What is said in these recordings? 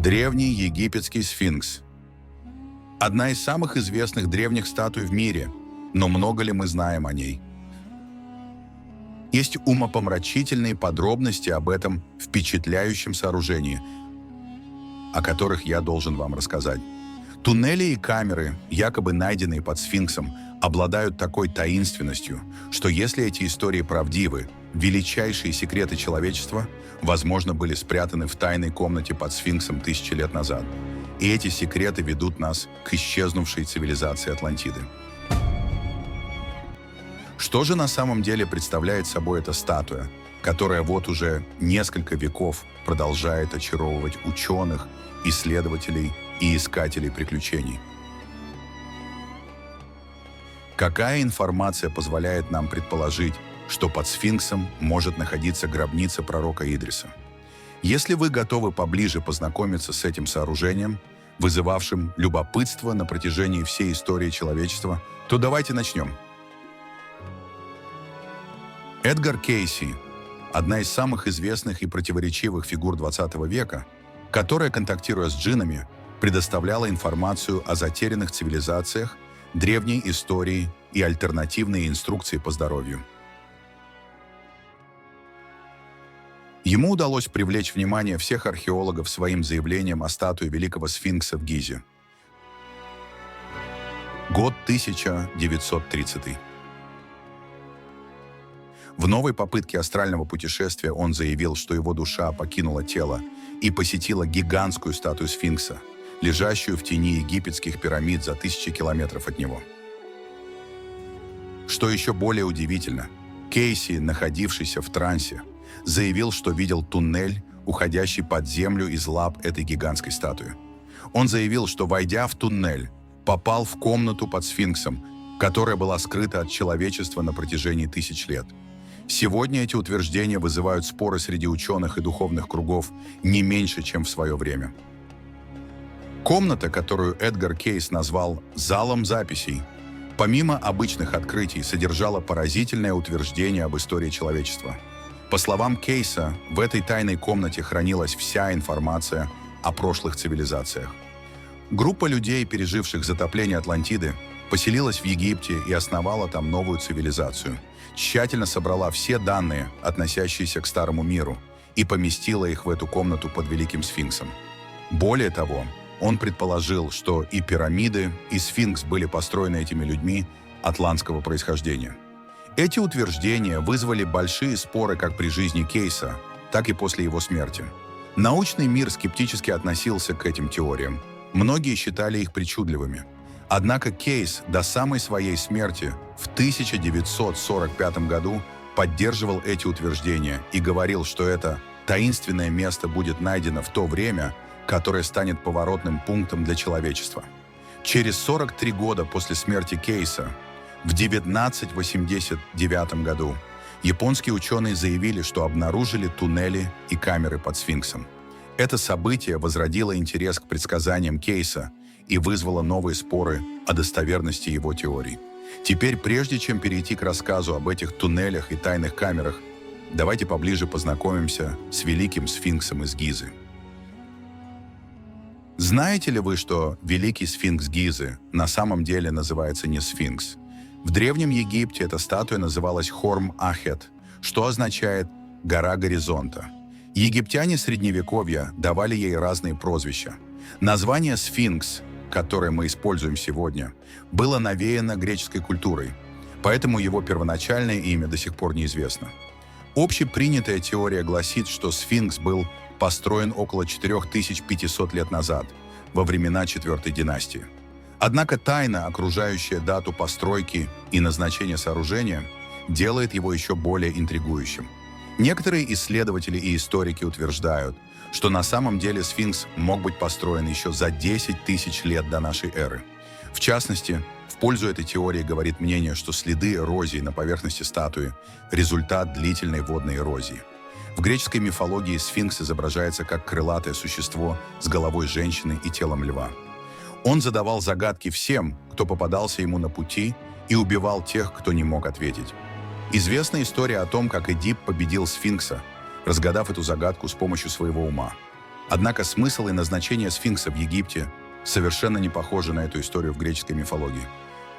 Древний египетский сфинкс. Одна из самых известных древних статуй в мире, но много ли мы знаем о ней? Есть умопомрачительные подробности об этом впечатляющем сооружении, о которых я должен вам рассказать. Туннели и камеры, якобы найденные под сфинксом, обладают такой таинственностью, что если эти истории правдивы, величайшие секреты человечества, возможно, были спрятаны в тайной комнате под сфинксом тысячи лет назад. И эти секреты ведут нас к исчезнувшей цивилизации Атлантиды. Что же на самом деле представляет собой эта статуя, которая вот уже несколько веков продолжает очаровывать ученых, исследователей и искателей приключений? Какая информация позволяет нам предположить, что под сфинксом может находиться гробница пророка Идриса? Если вы готовы поближе познакомиться с этим сооружением, вызывавшим любопытство на протяжении всей истории человечества, то давайте начнем. Эдгар Кейси – одна из самых известных и противоречивых фигур XX века, которая, контактируя с джиннами, предоставляла информацию о затерянных цивилизациях, древней истории и альтернативные инструкции по здоровью. Ему удалось привлечь внимание всех археологов своим заявлением о статуе Великого Сфинкса в Гизе. Год 1930. В новой попытке астрального путешествия он заявил, что его душа покинула тело и посетила гигантскую статую Сфинкса, лежащую в тени египетских пирамид за тысячи километров от него. Что еще более удивительно, Кейси, находившийся в трансе, заявил, что видел туннель, уходящий под землю из лап этой гигантской статуи. Он заявил, что, войдя в туннель, попал в комнату под сфинксом, которая была скрыта от человечества на протяжении тысяч лет. Сегодня эти утверждения вызывают споры среди ученых и духовных кругов не меньше, чем в свое время. Комната, которую Эдгар Кейс назвал «залом записей», помимо обычных открытий, содержала поразительное утверждение об истории человечества. По словам Кейса, в этой тайной комнате хранилась вся информация о прошлых цивилизациях. Группа людей, переживших затопление Атлантиды, поселилась в Египте и основала там новую цивилизацию, тщательно собрала все данные, относящиеся к Старому миру, и поместила их в эту комнату под Великим Сфинксом. Более того, он предположил, что и пирамиды, и сфинкс были построены этими людьми атлантского происхождения. Эти утверждения вызвали большие споры как при жизни Кейса, так и после его смерти. Научный мир скептически относился к этим теориям. Многие считали их причудливыми. Однако Кейс до самой своей смерти в 1945 году поддерживал эти утверждения и говорил, что это таинственное место будет найдено в то время, которое станет поворотным пунктом для человечества. Через 43 года после смерти Кейса, в 1989 году, японские ученые заявили, что обнаружили туннели и камеры под сфинксом. Это событие возродило интерес к предсказаниям Кейса и вызвало новые споры о достоверности его теорий. Теперь, прежде чем перейти к рассказу об этих туннелях и тайных камерах, давайте поближе познакомимся с Великим Сфинксом из Гизы. Знаете ли вы, что Великий Сфинкс Гизы на самом деле называется не Сфинкс? В Древнем Египте эта статуя называлась Хорм-Ахет, что означает «гора горизонта». Египтяне Средневековья давали ей разные прозвища. Название «Сфинкс», которое мы используем сегодня, было навеяно греческой культурой, поэтому его первоначальное имя до сих пор неизвестно. Общепринятая теория гласит, что Сфинкс был построен около 4500 лет назад, во времена Четвертой династии. Однако тайна, окружающая дату постройки и назначения сооружения, делает его еще более интригующим. Некоторые исследователи и историки утверждают, что на самом деле сфинкс мог быть построен еще за 10 тысяч лет до нашей эры. В частности, в пользу этой теории говорит мнение, что следы эрозии на поверхности статуи – результат длительной водной эрозии. В греческой мифологии сфинкс изображается как крылатое существо с головой женщины и телом льва. Он задавал загадки всем, кто попадался ему на пути, и убивал тех, кто не мог ответить. Известна история о том, как Эдип победил сфинкса, разгадав эту загадку с помощью своего ума. Однако смысл и назначение сфинкса в Египте совершенно не похожи на эту историю в греческой мифологии.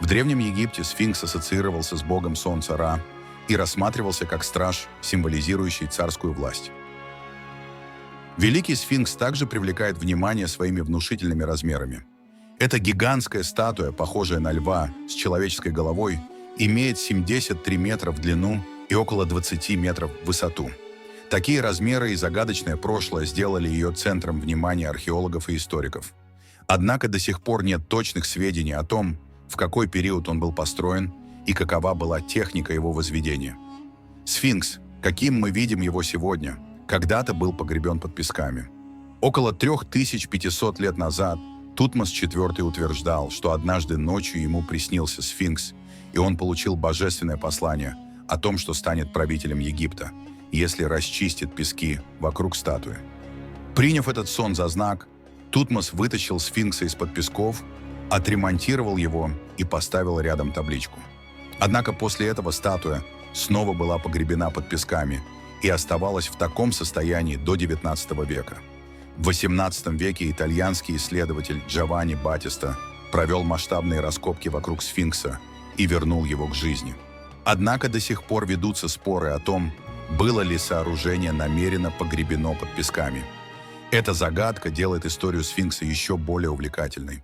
В Древнем Египте сфинкс ассоциировался с богом солнца Ра и рассматривался как страж, символизирующий царскую власть. Великий сфинкс также привлекает внимание своими внушительными размерами. Эта гигантская статуя, похожая на льва, с человеческой головой, имеет 73 метра в длину и около 20 метров в высоту. Такие размеры и загадочное прошлое сделали ее центром внимания археологов и историков. Однако до сих пор нет точных сведений о том, в какой период он был построен и какова была техника его возведения. Сфинкс, каким мы видим его сегодня, когда-то был погребен под песками. Около 3500 лет назад Тутмос IV утверждал, что однажды ночью ему приснился сфинкс, и он получил божественное послание о том, что станет правителем Египта, если расчистит пески вокруг статуи. Приняв этот сон за знак, Тутмос вытащил сфинкса из-под песков, отремонтировал его и поставил рядом табличку. Однако после этого статуя снова была погребена под песками и оставалась в таком состоянии до XIX века. В XVIII веке итальянский исследователь Джованни Баттиста провел масштабные раскопки вокруг сфинкса и вернул его к жизни. Однако до сих пор ведутся споры о том, было ли сооружение намеренно погребено под песками. Эта загадка делает историю сфинкса еще более увлекательной.